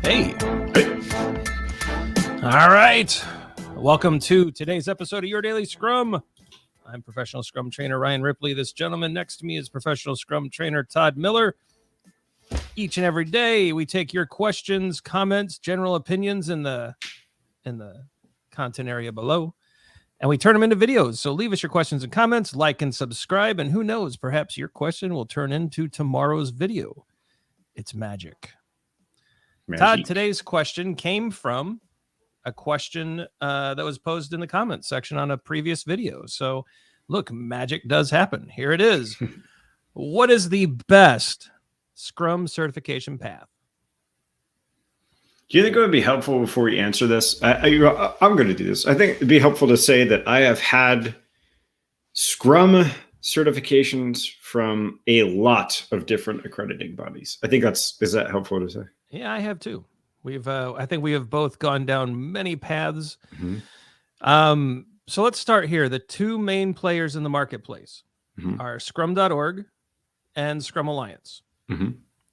Hey. All right. Welcome to today's episode of Your Daily Scrum. I'm professional Scrum trainer Ryan Ripley. This gentleman next to me is professional Scrum trainer Todd Miller. Each and every day, we take your questions, comments, general opinions in the content area below, and we turn them into videos. So leave us your questions and comments, like and subscribe, and who knows, perhaps your question will turn into tomorrow's video. It's magic. Todd, today's question came from a question that was posed in the comments section on a previous video. So look, magic does happen. Here it is. What is the best Scrum certification path? Do you think it would be helpful before we answer this? I'm going to do this. I think it'd be helpful to say that I have had Scrum certifications from a lot of different accrediting bodies. I think is that helpful to say? Yeah, I have too. I think we have both gone down many paths. Mm-hmm. So let's start here. The two main players in the marketplace are Scrum.org and Scrum Alliance.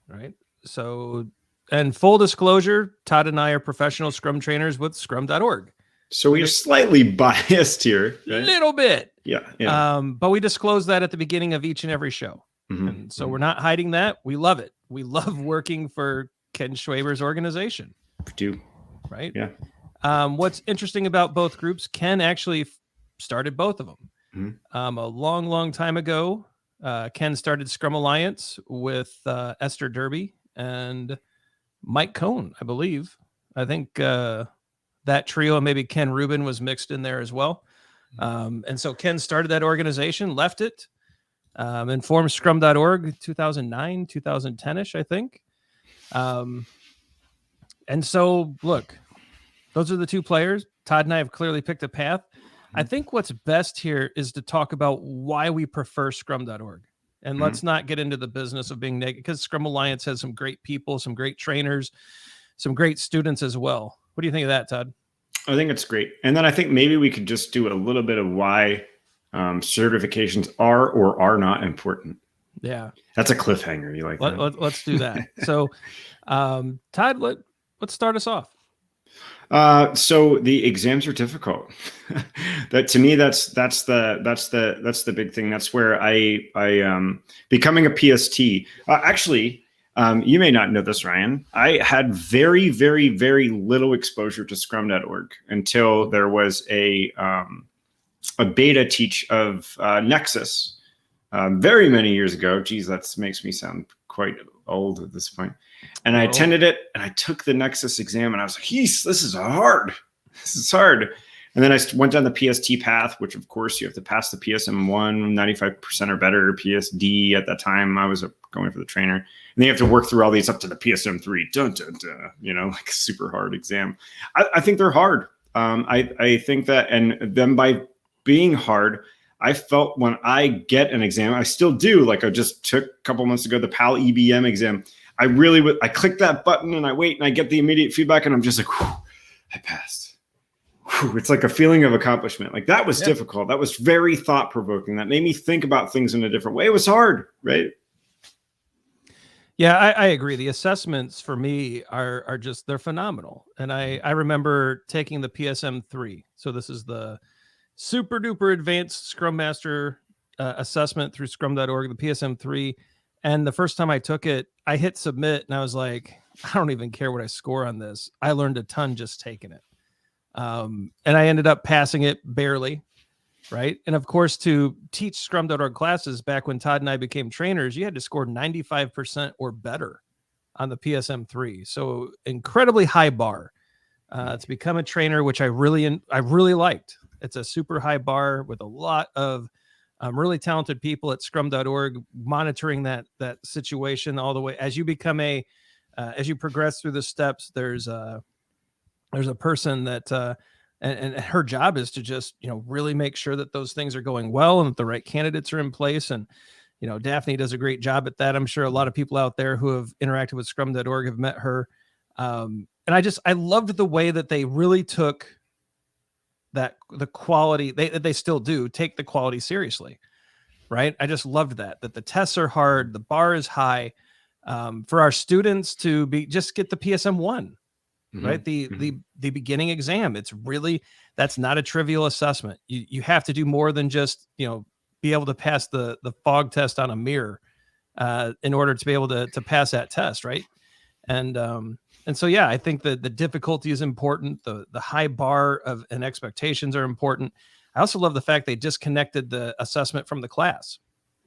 Right. So, and full disclosure, Todd and I are professional Scrum trainers with Scrum.org. So we are slightly biased here. A little bit. Yeah. But we disclose that at the beginning of each and every show. And so we're not hiding that. We love it. We love working for Ken Schwaber's organization. We do. Right? Yeah. What's interesting about both groups, Ken actually started both of them. A long time ago, Ken started Scrum Alliance with Esther Derby and Mike Cohn, I believe. I think that trio, and maybe Ken Rubin was mixed in there as well. And so Ken started that organization, left it, and formed Scrum.org 2009, 2010-ish, I think. And so, look, those are the two players. Todd and I have clearly picked a path. I think what's best here is to talk about why we prefer Scrum.org. And let's not get into the business of being negative, because Scrum Alliance has some great people, some great trainers, some great students as well. What do you think of that, Todd? I think it's great. And then I think maybe we could just do a little bit of why certifications are or are not important. Yeah. That's a cliffhanger. You like that? Let's do that. So, Todd, let's start us off. So the exams are difficult. That to me, that's the big thing. That's where I becoming a PST. Actually, you may not know this, Ryan. I had very, very, very little exposure to Scrum.org until there was a beta teach of Nexus very many years ago. Geez, that makes me sound quite old at this point. And I attended it, and I took the Nexus exam, and I was like, this is hard. This is hard. And then I went down the PST path, which, of course, you have to pass the PSM1, 95% or better, PSD at that time. I was going for the trainer. And then you have to work through all these up to the PSM3, dun, dun, dun, like a super hard exam. I think they're hard. I think that, and then by being hard, I felt when I get an exam, I still do, like I just took a couple months ago, the PAL EBM exam. I click that button and I wait and I get the immediate feedback and I'm just like, I passed. It's like a feeling of accomplishment. Like that was difficult. That was very thought provoking. That made me think about things in a different way. It was hard, right? Yeah, I agree. The assessments for me are just, they're phenomenal. And I remember taking the PSM3. So this is the super duper advanced Scrum Master assessment through scrum.org, the PSM3. And the first time I took it, I hit submit and I was like, I don't even care what I score on this. I learned a ton just taking it. And I ended up passing it barely. Right. And of course, to teach Scrum.org classes back when Todd and I became trainers, you had to score 95% or better on the PSM3. So incredibly high bar to become a trainer, which I really liked. It's a super high bar with a lot of really talented people at Scrum.org monitoring that situation all the way. As you become as you progress through the steps, there's a person that and her job is to just, really make sure that those things are going well and that the right candidates are in place. And, Daphne does a great job at that. I'm sure a lot of people out there who have interacted with Scrum.org have met her. And I loved the way that they really took the quality, they still do take the quality seriously, right? I just loved that the tests are hard, the bar is high, for our students to just get the PSM1, right? The beginning exam. It's really, that's not a trivial assessment. You have to do more than just, be able to pass the fog test on a mirror in order to be able to pass that test, right? And so, yeah, I think that the difficulty is important. The high bar of and expectations are important. I also love the fact they disconnected the assessment from the class.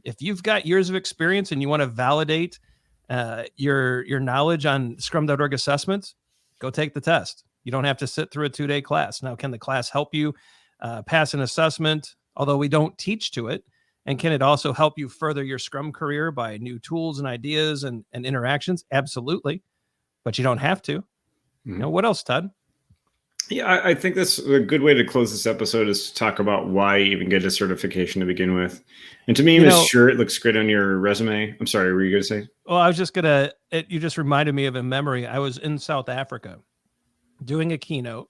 If you've got years of experience and you want to validate your knowledge on Scrum.org assessments, go take the test. You don't have to sit through a 2-day class. Now, can the class help you pass an assessment, although we don't teach to it? And can it also help you further your Scrum career by new tools and ideas and interactions? Absolutely. But you don't have to. What else, Todd? Yeah, I think that's a good way to close this episode, is to talk about why even get a certification to begin with. And to me, sure, it looks great on your resume. I'm sorry, what were you going to say? Well, I was just going to, you just reminded me of a memory. I was in South Africa doing a keynote,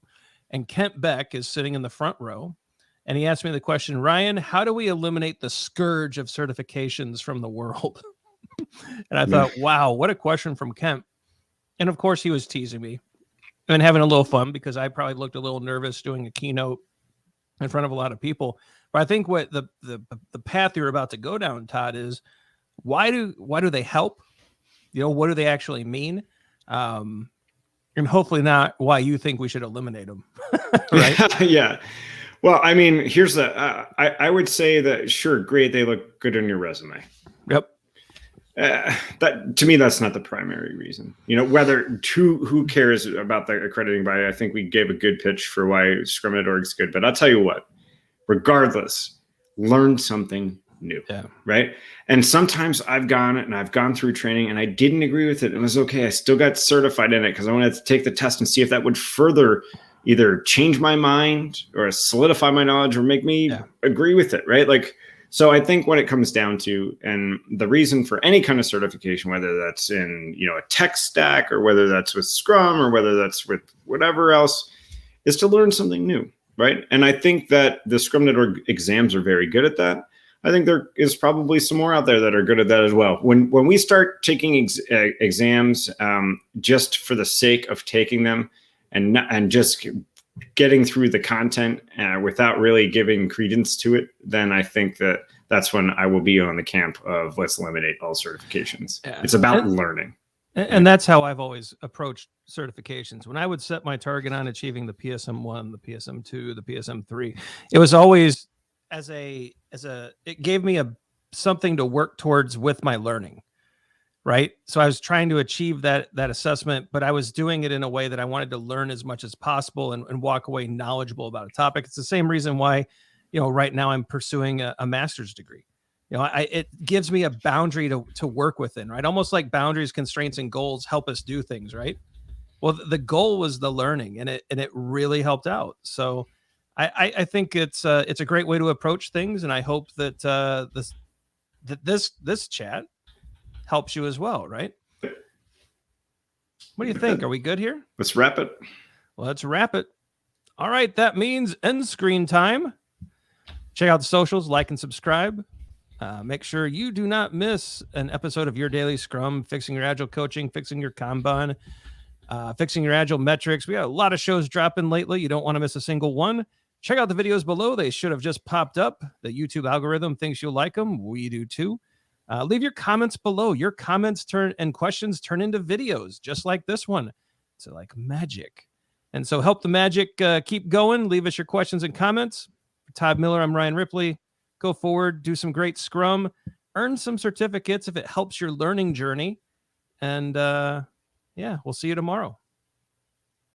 and Kent Beck is sitting in the front row. And he asked me the question, Ryan, how do we eliminate the scourge of certifications from the world? And I thought, wow, what a question from Kent. And of course, he was teasing me and having a little fun, because I probably looked a little nervous doing a keynote in front of a lot of people. But I think what the path you're about to go down, Todd, is why do they help? What do they actually mean? And hopefully not why you think we should eliminate them. Right? Yeah. Well, I mean, here's I would say that, sure, great, they look good on your resume. Yep. That, to me, that's not the primary reason. Who cares about the accrediting body? I think we gave a good pitch for why Scrum.org is good. But I'll tell you what, regardless, learn something new. Yeah. Right. And sometimes I've gone through training and I didn't agree with it. And it was okay. I still got certified in it because I wanted to take the test and see if that would further either change my mind or solidify my knowledge or make me agree with it. Right. So I think what it comes down to, and the reason for any kind of certification, whether that's in, a tech stack or whether that's with Scrum or whether that's with whatever else, is to learn something new, right? And I think that the Scrum.org exams are very good at that. I think there is probably some more out there that are good at that as well. When we start taking exams just for the sake of taking them and just getting through the content without really giving credence to it, then I think that's when I will be on the camp of let's eliminate all certifications. Yeah. It's about learning. And that's how I've always approached certifications. When I would set my target on achieving the PSM1, the PSM2, the PSM3, it was always it gave me something to work towards with my learning. Right. So I was trying to achieve that assessment, but I was doing it in a way that I wanted to learn as much as possible and walk away knowledgeable about a topic. It's the same reason why, right now I'm pursuing a master's degree. It gives me a boundary to work within, right? Almost like boundaries, constraints, and goals help us do things, right? Well, the goal was the learning, and it really helped out. So I think it's a great way to approach things, and I hope that this chat helps you as well, right? What do you think? Are we good here? Let's wrap it. Well, let's wrap it. All right, that means end screen time. Check out the socials, like and subscribe. Make sure you do not miss an episode of Your Daily Scrum, fixing your Agile coaching, fixing your Kanban, fixing your Agile metrics. We got a lot of shows dropping lately. You don't want to miss a single one. Check out the videos below. They should have just popped up. The YouTube algorithm thinks you'll like them. We do too. Leave your comments below. Your comments and questions turn into videos, just like this one. It's like magic. And so help the magic keep going. Leave us your questions and comments. For Todd Miller, I'm Ryan Ripley. Go forward, do some great Scrum, earn some certificates if it helps your learning journey. And we'll see you tomorrow.